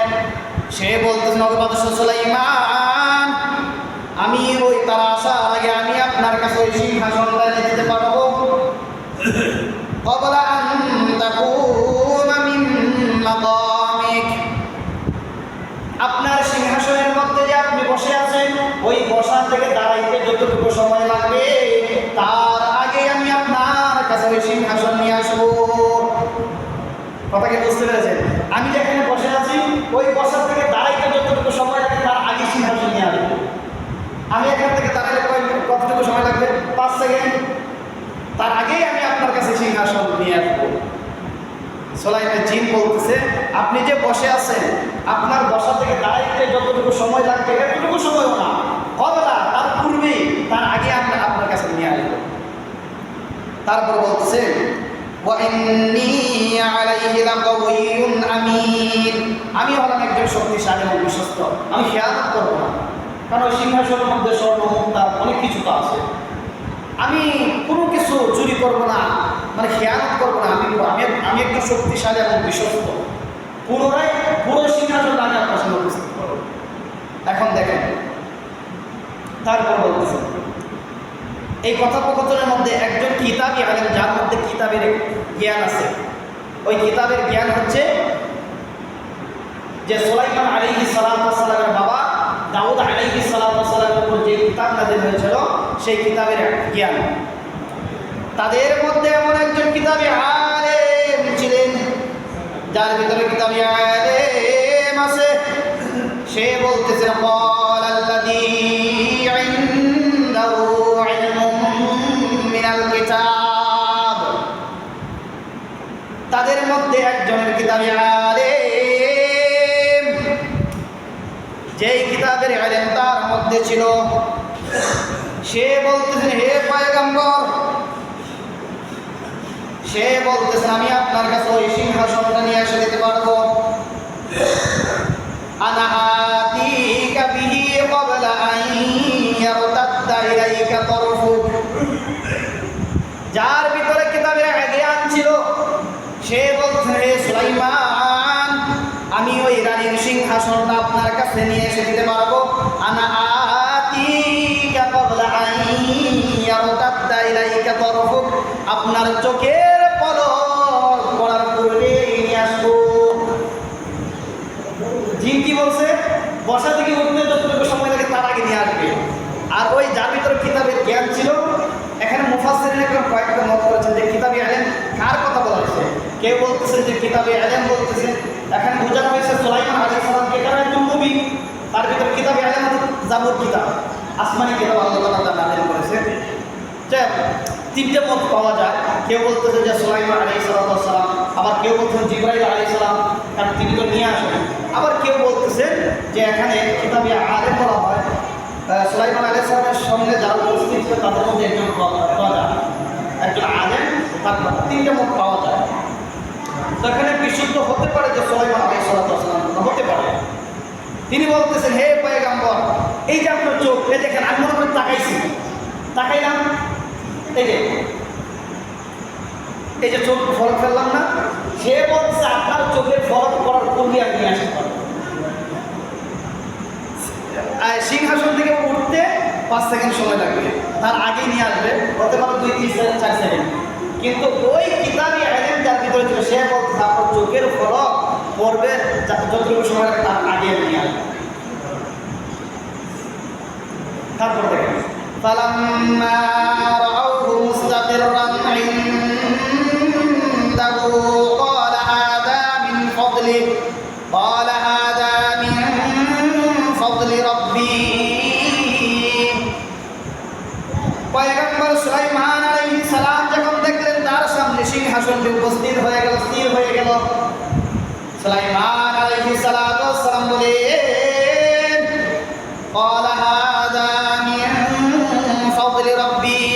সে বলতেছে, নবী বাদশাহ সুলাইমান, আমি ওই তারা আসার আগে আমি আপনার কাছে ওই সিংহাসনটা এনে দিতে পারবো। ক্বাবলা আন তাকুমা মিন মাকামিক, আপনার সিংহাসনের মধ্যে যে আপনি বসে আছেন, ওই বসা থেকে দাঁড়াইতে যতটুকু সময় লাগবে, তার আগে আমি আপনার কাছে ওই সিংহাসন নিয়ে আসবো। কথা কি পেরেছেন? আমি যেখানে বসে আছি ওই বসার থেকে দাঁড়াইতে যতটুকু সময় লাগে তার আগে সিংহাসন নিয়ে আসবো। আমি এখান থেকে দাঁড়াইলে কতটুকু সময় লাগবে? 5 সেকেন্ড। তার আগেই আমি আপনার কাছে সিংহাসন নিয়ে আসবো। সুলাইমান জিন বলতেছে, আপনি যে বসে আছেন আপনার বসা থেকে দাঁড়াইতে যতটুকু সময় লাগবে এতটুকু সময়ও না, কবলা তার পূর্বেই, তার আগে আমরা আপনার কাছে নিয়ে আসবো। তারপর বলতেছে আমি হলাম একজন শক্তিশালী এবং বিশ্বস্ত, আমি খেয়ানত করবো না, কারণ ওই সিংহাসনের মধ্যে স্বর্ণ মুক্তা অনেক কিছু তো আছে। আমি কোনো কিছু চুরি করবো না, মানে খেয়ানত করবো না। আমি একজন শক্তিশালী এবং বিশ্বস্ত। পুনরায় পুরো সিংহাসন আমি আপনার সামনে উপস্থিত করবো। এখন দেখেন তারপর বলতেছে, এই কথোপকথনের মধ্যে একজন কিতাবী আলেম, যার মধ্যে কিতাবের জ্ঞান আছে, ওই কিতাবের জ্ঞান হচ্ছে যে সুলাইমান আলাইহিস সালাতু ওয়াস সালামের বাবা দাউদ আলাইহিস সালাতু ওয়াস সালামের উপর যে কিতাব নাযিল হয়েছিল সেই কিতাবের জ্ঞান। তাদের মধ্যে এমন একজন কিতাবী আলেম ছিলেন যার ভিতরে কিতাবী আলেম আছে। সে বলতেছে ক্বালাল্লাযী ইনদাহু ইলমুম মিনাল কিতাব। তাদের মধ্যে একজনের কিতাবী আলেম, যেই কিতাবের ইলম তার মধ্যে ছিল, সে বলতেছেন, হে পয়গম্বর, সে বলতেছেন আমি আপনার কাছে ওই সিংহাসনটা নিয়ে এসে দিতে পারবো। আনা আতিকা বিহি ক্বাবলা আন ইয়ারতাদ্দা ইলাইকা তরফুক। যার ভিতরে কিতাবের জ্ঞান ছিল সে বলতেছে, হে সুলাইমান, আমি ওই রানীর সিংহাসনটা আপনার কাছে নিয়ে এসে দিতে পারবো। আনা আতিকা ক্বাবলা আন ইয়ারতাদ্দা ইলাইকা তরফুক, আপনার চোখের পলক পড়ার পূর্বে নিয়ে আসবো। জিন কি বলছে? বসা থেকে উঠতে যতটুকু সময় লাগে তার আগে নিয়ে আসবে। আর ওই যার ভিতরে কিতাবের জ্ঞান ছিল, এখানে মুফাসসিরিন কয়েকটা মত করেছেন যে কিতাবী ইলম কার কথা বলা হয়েছে। কেউ বলতেছেন যে কিতাবী ইলম বলতেছেন এখানে বোঝানো হয়েছে সুলাইমান আলাইহিস সালামকে, কারণ একজন নবী, তার ভিতরে কিতাবী ইলম জাবুর কিতাব, আসমানি কিতাব আল্লাহ তাআলা নাযিল করেছে। যে তিনটে মত পাওয়া যায়। কেউ বলতেছে যে সুলাইমান আলাইহিস সালাম, আবার কেউ বলতেছেন জিবরাইল আলাইহিস সালাম, কারণ তিনি তো নিয়ে আসেন। আবার কেউ বলতেছেন যে এখানে কিতাবী আলেম বলা হয় সুলাইমান আলাইহিস সালামের সঙ্গে যারা উপস্থিত ছিল তাদের মধ্যে একজন রাজা, একজন আলেম, তার তিনটে মত পাওয়া যায়। সেখানে বিশুদ্ধ হতে পারে যে সুলাইমান আলাইহিস সালাম হতে পারে। তিনি বলতেছেন, হে পয়গম্বর, এই যে আপনার চোখ, এই দেখেন, আমি মনে করে তাকাইলাম, এই যে চোখ ফরক ফেললাম না, সে বলছে আপনার চোখের ফরক করার পূর্বে আমি নিয়ে আসতে পারবো। সিংহাসন থেকে উঠতে 5 সেকেন্ড সময় লাগবে, তার আগে নিয়ে আসবে, হতে পারে 2-3-4 সেকেন্ড। কিন্তু ওই কিতাবী ইলম যার ভিতরে ছিল সে বলছে আপনার চোখের ফরক পড়বে যতটুকু সময় লাগে তার আগে নিয়ে আসবে। তারপর দেখেন فلما رأوه مستقرا عنده قال هذا من فضل ربي। পয়গম্বর সুলাইমান আলাইহিস সালাম যখন দেখলেন তার সামনে সিংহাসনটি উপস্থিত হয়ে গেল, স্থির হয়ে গেল, সুলাইমান আলাইহিস সালাম বলেন قال هذا من فضل ربي।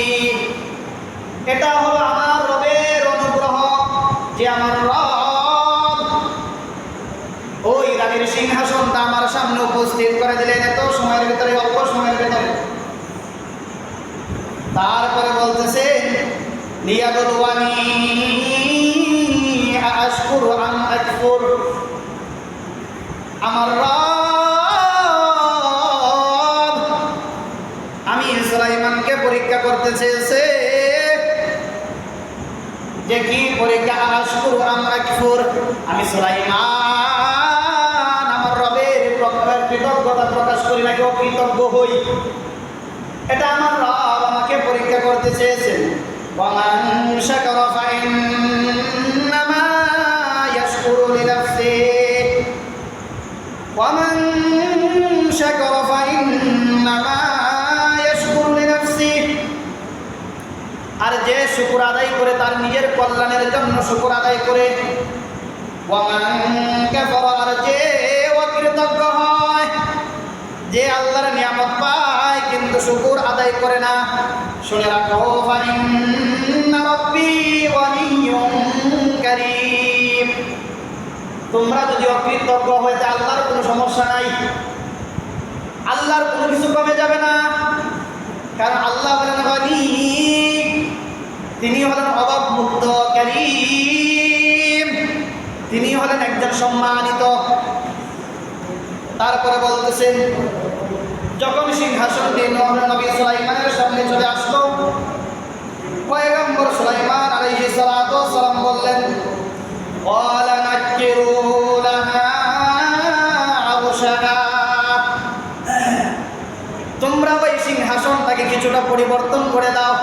এটা হলো আমার রবের অনুগ্রহ, যে আমার রব ওই রানীর সিংহাসনটা আমার সামনে উপস্থিত করে দিলেন এত সময়ের ভিতরে, অল্প সময়ের ভিতরে। তারপরে বলতেছেন লিয়াবলুয়ানি আশকুরু আম আকফুর। আমার রব আমি সুলাইমানকে পরীক্ষা করতে চেয়েছে, যে কি পরীক্ষা? আশকুরু আম আকফুর, আমি সুলাইমান আমার রবের কৃতজ্ঞতা প্রকাশ করি নাকি অকৃতজ্ঞ হই, এটা আমার রব আমাকে পরীক্ষা করতে চেয়েছেন। ওয়ামান শাকারা ফাইন্নামা ইয়াশকুরু ومن شكر فإنما يشكر لنفسه আর যে শুকর আদায় করে তার নিজের কল্যাণের জন্য শুকর আদায় করে ওয়ামান কাফারা আর যে অকৃতজ্ঞ হয় যে আল্লাহর নিয়ামত পায় কিন্তু শুকর আদায় করে না শুনে রাখো ফাইন্না রাব্বি গনিয়্যুন কারীম তোমরা যদি অকৃতজ্ঞ হয়ে যায় আল্লাহর কোনো সমস্যা নাই আল্লাহর কোনো কিছু কমে যাবে না কারণ আল্লাহ বলেন গনি তিনি হলেন অভাব মুক্ত কারীম তিনি হলেন একজন সম্মানিত তারপরে বলতেছেন যখন সিংহাসন নিয়ে নবী সুলাইমানের সামনে চলে আসলো পয়গম্বর সুলাইমান আলাইহিস সালাতু ওয়াস সালাম বললেন ওয়ালা নাকিরু লাহা আরশাহা তোমরা ওই সিংহাসনটাকে কিছুটা পরিবর্তন করে দাও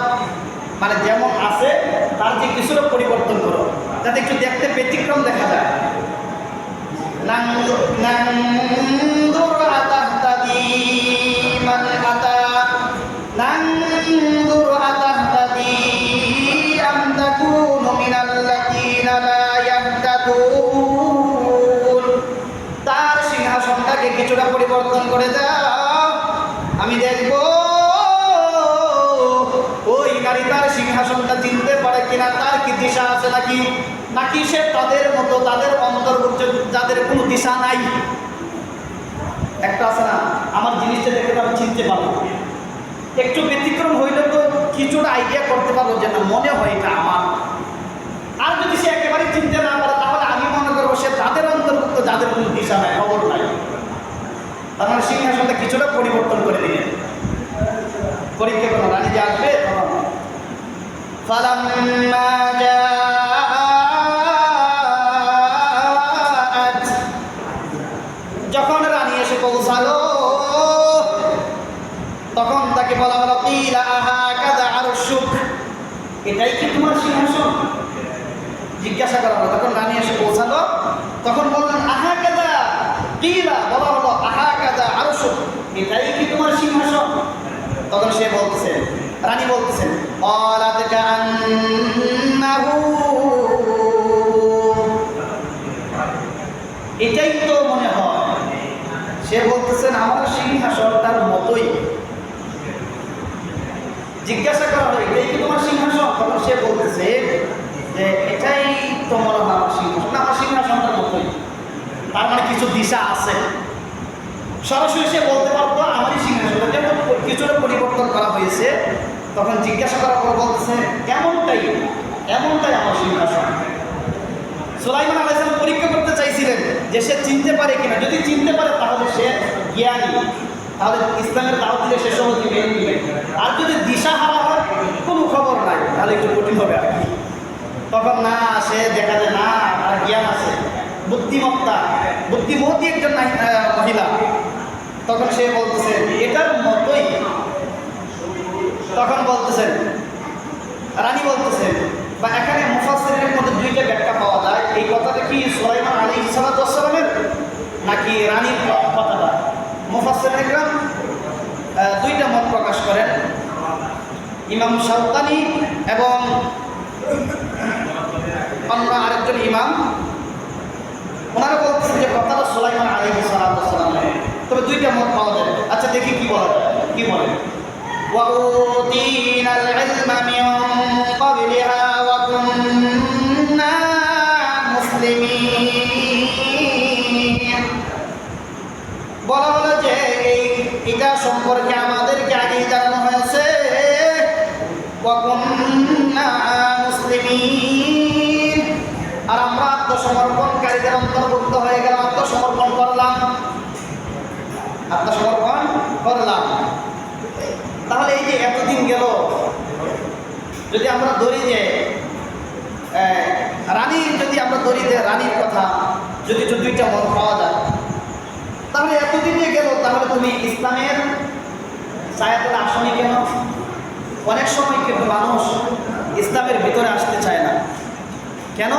মানে যেমন আছে তার যে কিছুটা পরিবর্তন করো যাতে একটু দেখতে ব্যতিক্রম দেখা যায় নানদুর আতাহতাদি মান আতা নানদুর আতাহতাদি আম তাকুনু মিনাল্লাযীনা লা ইয়াহতাদুন তার সিংহাসনটাকে কিছুটা পরিবর্তন করে দাও আমি দেখব ওই নারী তার সিংহাসনটা চিনতে পারে কিনা তার কি দিশা আছে নাকি সে তাদের মতো তাদের অন্তর্ভুক্ত যাদের কোনো দিশা নাই একটা আছে না আমার জিনিসটা দেখে তো আমি চিনতে পারবো একটু ব্যতিক্রম হইলে তো কিছুটা আইডিয়া করতে পারবো যে না মনে হয় এটা আমার আর যদি সে একেবারে চিনতে না পারে তাহলে আমি মনে করবো সে তাদের অন্তর্ভুক্ত যাদের কোনো দিশা নাই খবর নাই তার মানে সিংহাসনটা কিছুটা পরিবর্তন করে দিলেন পরীক্ষা কোনো রানী যে আসবে তখন ফালাম্মা জাআত যখন রানী এসে পৌঁছালো তখন তাকে বলা হলো কিলা হাকাযা আরশুক এটাই কি তোমার সিংহাসন জিজ্ঞাসা করা হলো তখন রানী এসে পৌঁছালো তখন বললেন আহাকাযা কিলা বলা হলো আহাকাযা আরশুক এটাই কি তোমার সিংহাসন তখন সে বলতেছে রানী বলতেছেন ক্বালাত কাআন্নাহু এটাই তো মনে হয় সে বলতেছেন আমার সিংহাসনটার মতোই জিজ্ঞাসা করা হয় এটাই কি তোমার সিংহাসন তখন সে বলতেছে যে এটাই তো মনে হয় আমার সিংহাসন আমার সিংহাসনটার মতোই তার মানে কিছু দিশা আছে সরাসরি সে বলতে পারতো আমারই সিংহাসনটা যেহেতু কিছুটা পরিবর্তন করা হয়েছে তখন জিজ্ঞাসা করার পর বলতেছে এমনটাই আমার সিংহাসন সুলাইমান আলাইহিস সালাম পরীক্ষা করতে চাইছিলেন যে সে চিনতে পারে কিনা যদি চিনতে পারে তাহলে সে জ্ঞানী তাহলে ইসলামের দাওয়াত দিলে সে সহজে মেনে নিবে আর যদি দিশাহারা হয় কোনো খবর নাই তাহলে একটু কঠিন হবে আর কি তখন না সে দেখা যায় না তার জ্ঞান আছে বুদ্ধিমতী একজন মহিলা তখন সে বলতেছে এটার মতোই তখন বলতেছেন রানী বলতেছেন বা এখানে মুফাসসিরের মধ্যে দুইটা ব্যাখ্যা পাওয়া যায় এই কথাটা কি সুলাইমান আলাইহিস সালামের নাকি রানীর কথাটা মুফাসসিররা দুইটা মত প্রকাশ করেন ইমাম শাওকানি এবং অন্য আরেকজন ইমাম ওনারা বলতেছেন যে কথাটা সুলাইমান আলাইহিস সালামের তবে দুইটা মত পাওয়া যায় আচ্ছা দেখি কি বলা যায় কি বলে وَأُوتِينَا الْعِلْمَ مِنْ قَبْلِهَا وَكُنَّا مُسْلِمِينَ বলা হলো যে এটা সম্পর্কে আমাদেরকে আগেই জানানো হয়েছে وَكُنَّا مُسْلِمِينَ আর আমরা আত্মসমর্পণকারীদের অন্তর্ভুক্ত হয়ে গেলাম আত্মসমর্পণ করলাম তাহলে এই যে এতদিন গেল যদি আমরা ধরি যে রানীর যদি আমরা ধরি যে রানীর কথা যদি দুইটা মত পাওয়া যায় তাহলে এতদিন যে গেল তাহলে তুমি ইসলামের ছায়াতলে আসনি কেন অনেক সময় কিন্তু মানুষ ইসলামের ভিতরে আসতে চায় না কেন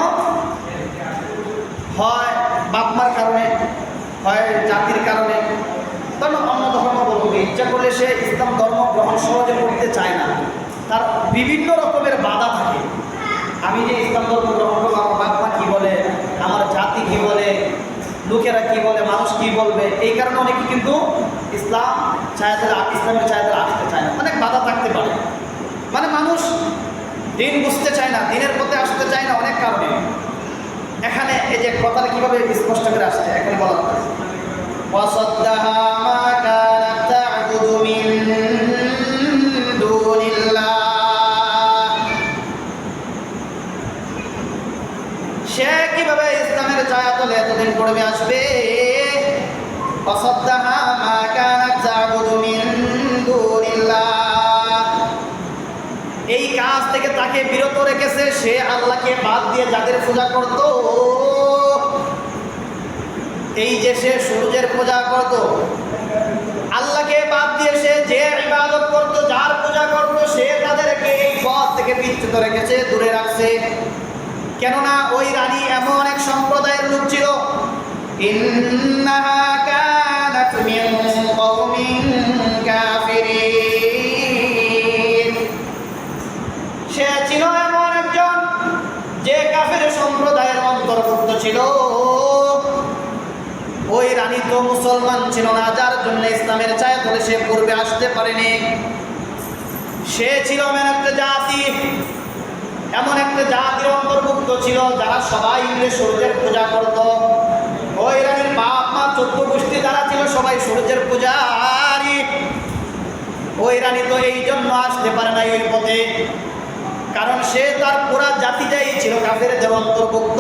হয় বাপ মার কারণে হয় জাতির সহজে করতে চায় না, তার বিভিন্ন রকমের বাধা থাকে। আমি যে ইসলাম ধর্ম গ্রহণ করবো, আমার বাবা কী বলে, আমার জাতি কী বলে, লোকেরা কী বলে, মানুষ কী বলবে, এই কারণে অনেকে কিন্তু ইসলামের ছায়াতলে আসতে চায় না। অনেক বাধা থাকতে পারে, মানে মানুষ দিন বুঝতে চায় না, দিনের পথে আসতে চায় না, অনেক কারণে। এখানে এই যে কথাটা কীভাবে স্পষ্ট করে আসছে, এখানে বলা হচ্ছে وَصَدَّهَا مَا كَانَتْ تَعْبُدُ مِن دُونِ اللَّهِ। সে কিভাবে ইসলামের ছায়াতলে এতদিন পড়বে আসবে? وَصَدَّهَا مَا كَانَتْ تَعْبُدُ مِن دُونِ اللَّهِ। এই কাজ থেকে তাকে বিরত রেখেছে, সে আল্লাহকে বাদ দিয়ে যাদের পূজা করত। এই যে সে সূর্যের পূজা করত, আল্লাহকে বাদ দিয়ে সে যে ইবাদত করত, যার পূজা করত, সে তাদেরকে এই পথ থেকে বিচ্যুত রেখেছে, দূরে রাখছে। কেননা ওই রানী এমন এক সম্প্রদায়ের লোক ছিল, ইন্নাহা কানাত মিন কওমিন কাফিরিন। সে ছিল এমন একজন যে কাফের সম্প্রদায়ের অন্তর্ভুক্ত ছিল। ওই রানী তো মুসলমান ছিল না, যার জন্য ইসলামের ছায়াতলে সে পূর্বে আসতে পারেনি। সে ছিল এমন একটা জাতির অন্তর্ভুক্ত ছিল যারা সবাই মিলে সূর্যের পূজা করত। ওই রানীর বাপ মা 14 গোষ্ঠী যারা ছিল সবাই সূর্যের পূজারি। ওই রানী তো এই জন্য আসতে পারে না ওই পথে, কারণ সে তার পুরা জাতিটাই ছিল কাফেরদের অন্তর্ভুক্ত,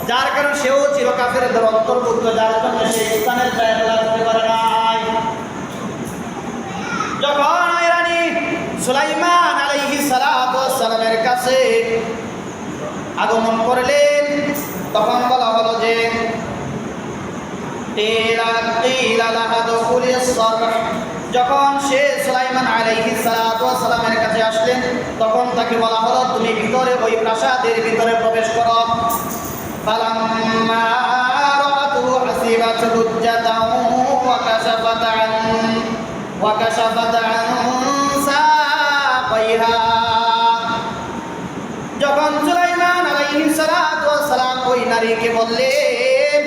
যার কারণে সেও ছিল কাফেরদের অন্তর্ভুক্ত, যার জন্য সে ইসলামের ছায়াতলে আসতে পারে নাই। যখন ওই রানী সুলাইমান আলাইহিস সালাতু ওয়াস সালামের কাছে আগমন করলেন, তখন বলা হলো যে যখন সে সুলাইমান আলাইহিস সালাতু ওয়াস সালামের কাছে আসলেন, তখন তাকে বলা হলো তুমি ভিতরে ওই প্রাসাদের ভিতরে প্রবেশ করো। ফালাম্মা রাআতুহু হাসিবাত লুজ্জাতাও ওয়া কাশাফাত আন সাকাইহা। যখন সুলাইমান আলাইহিস সালাতু ওয়াস সালাম ওই নারীকে বললেন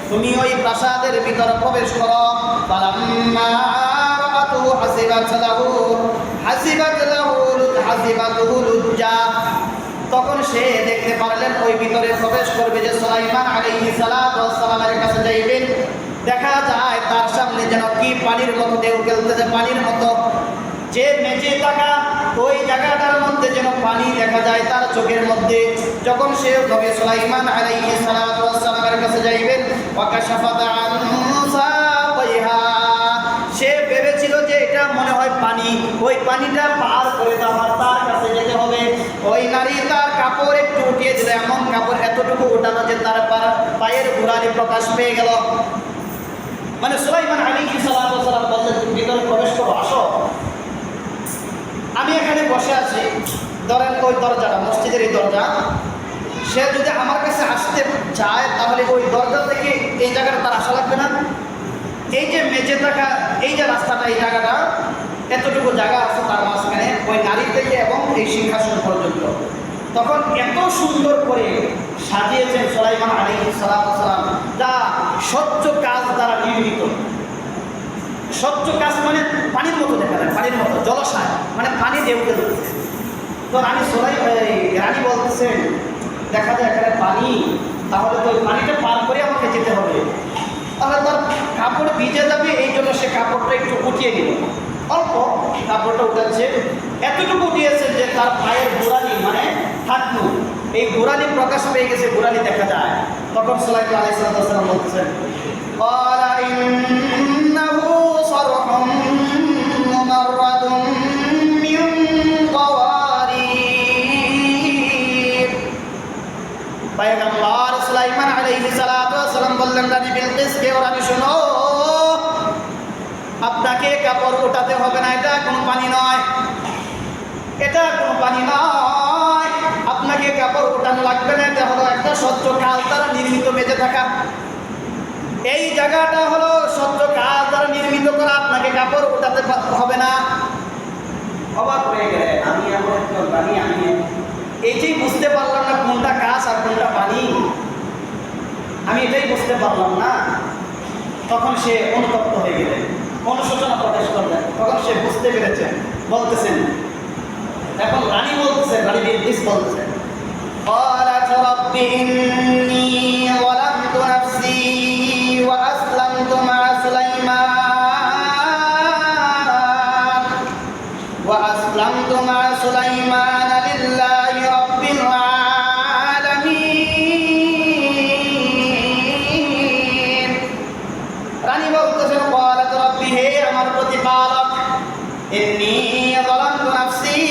তুমি ওই প্রাসাদের ভিতরে প্রবেশ করো, ফালাম্মা রাআতুহু হাসিবাতুহু লুজ্জা, তখন সে দেখতে পারলেন ওই ভিতরে প্রবেশ করবে যে সুলাইমান আলাইহিস সালাতু ওয়াস সালামের কাছে যাইবেন, দেখা যায় তার সামনে যেন কি পানির মতো ঢেউ খেলতেছে, পানির মতো। যে মেঝে থাকা ওই জায়গাটার মধ্যে যেন পানি দেখা যায় তার চোখের মধ্যে। যখন সে নবী সুলাইমান আলাইহিস সালাতু ওয়াস সালামের কাছে যাইবেন, ওয়াকাশাফাত আন সাকাইহা, সে ভেবেছিল যে এটা মনে হয় পানি, ওই পানিটা পার করে তার কাছে যেতে হবে। ওই নারী তার কাপড় একটু উঠিয়ে দিল, এমন কাপড় এতটুকু উঠানো যে তার পায়ের গোড়ালি প্রকাশ পেয়ে গেল। মানে সুলাইমান আলাইহিস সালাতু ওয়াস সালাম বললেন তুমি ভিতরে প্রবেশ করো, আসো। আমি এখানে বসে আছি, ধরেন ওই দরজাটা মসজিদের এই দরজা, সে যদি আমার কাছে আসতে চায় তাহলে ওই দরজা থেকে এই জায়গাটা তার আসা লাগবে না। এই যে মেঝে থাকা এই যে রাস্তাটা, এই জায়গাটা এতটুকু জায়গা আছে তার মাঝখানে ওই নারী থেকে এবং এই সিংহাসন পর্যন্ত। তখন এত সুন্দর করে সাজিয়েছেন সুলাইমান আলাইহিস সালাতু ওয়াস সালাম, যা স্বচ্ছ কাজ দ্বারা নির্মিত। স্বচ্ছ কাজ মানে পানির মতো দেখা যায়, পানির মতো জলাশয়, মানে পানি ঢেউ খেলতেছে। তো রানী বলতেছেন দেখা যায় এখানে পানি, তাহলে তো ওই পানিটা পার করে আমাকে যেতে হবে, তাহলে তার কাপড় ভিজে যাবে, এই জন্য সে কাপড়টা একটু উঠিয়ে নিল। অল্প কাপড়টা উঠাচ্ছে, এতটুকু উঠিয়েছে যে তার পায়ের গোড়ালি মানে থাকলো, এই গোড়ালি প্রকাশ পেয়ে গেছে, গোড়ালি দেখা যায়। তখন সুলাইমান আলাইহিস সালাতু ওয়াস সালাম বলতেছেন ক্বালা ইন্নাহু সারহুম মুমাররাদুন মিন কওয়ারির। পয়গম্বর সুলাইমান আলাইহিস সালাতু ওয়াস সালাম বললেন রানী বিলকিসকে, ও রানী শোনো, আপনাকে কাপড় ওঠাতে হবে না, এটা কোনো পানি নয়, এটা কোনো পানি নয়, আপনাকে কাপড় ওঠানো লাগবে না। এটা হলো একটা স্বচ্ছ কাজ দ্বারা নির্মিত মেঝে থাকা, এই জায়গাটা হলো স্বচ্ছ কাজ দ্বারা নির্মিত করা, আপনাকে কাপড় ওঠাতে হবে না। অবাক হয়ে গেলেন, আমি এমন একজন রানী, আমি এই যে বুঝতে পারলাম না কোনটা কাজ আর কোনটা পানি, আমি এটাই বুঝতে পারলাম না। তখন সে অনুতপ্ত হয়ে গেলেন, অনুশোচনা প্রকাশ করলেন। তখন সে বুঝতে পেরেছেন, বলতেছেন, এখন রানী বলতেছেন, রানী বিলকিস বলতেছেন, قالت رب إني ظلمت نفسي وأسلمت مع سليمان لله رب العالمين। রানী বলতেছেন, قالت رب হে আমার প্রতিপালক, إني ظلمت نفسي,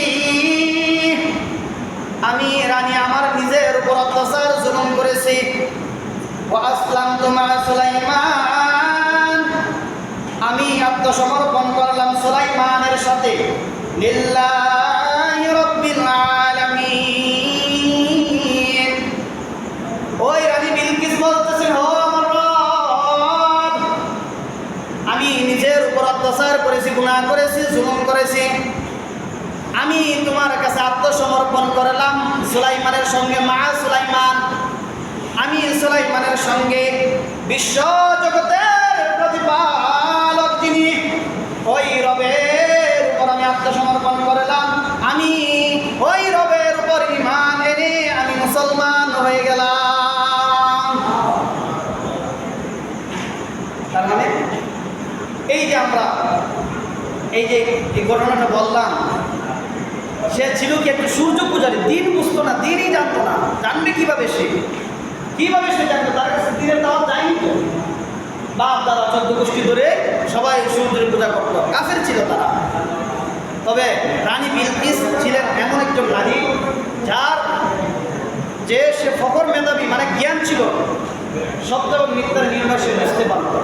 আমি রানী আমার নিজের উপর অত্যাচার জুলুম করেছি। وأسلمت مع سليمان, আমি আত্মসমর্পণ করলাম সুলাইমানের সাথে। লিল্লাহি রাব্বিল আলামিন। ওই রানী বিলকিস বলতেছেন, ও আমার রব, আমি নিজের উপর অত্যাচার করেছি, গুনাহ করেছি, জুলুম করেছি। আমি তোমার কাছে আত্মসমর্পণ করলাম সুলাইমানের সঙ্গে, মা সুলাইমান, আমি সুলাইমানের সঙ্গে বিশ্ব জগতের প্রতিপালক যিনি, ওই রবের উপর আমি আত্মসমর্পণ করলাম। আমি ওই রবের উপর ঈমান এনে আমি মুসলমান হয়ে গেলাম। তার মানে এই যে আমরা এই ঘটনাটা বললাম, সে ছিল কি একটু সূর্য পূজারী, দিন বুঝতো না, দিনই জানতো না। জানবে কিভাবে সে জানতো? তার কাছে দিনের দাওয়াত যায়নি তো। বাপ দাদা 14 গোষ্ঠী ধরে সবাই সূর্যের পূজা করতো, কাফের ছিল তারা। তবে রানী বিলকিস ছিলেন এমন একজন নারী যার যে সে ফখর মেধাবী, মানে জ্ঞান ছিল, সত্য এবং মিথ্যার নির্ণয় সে বুঝতে পারত।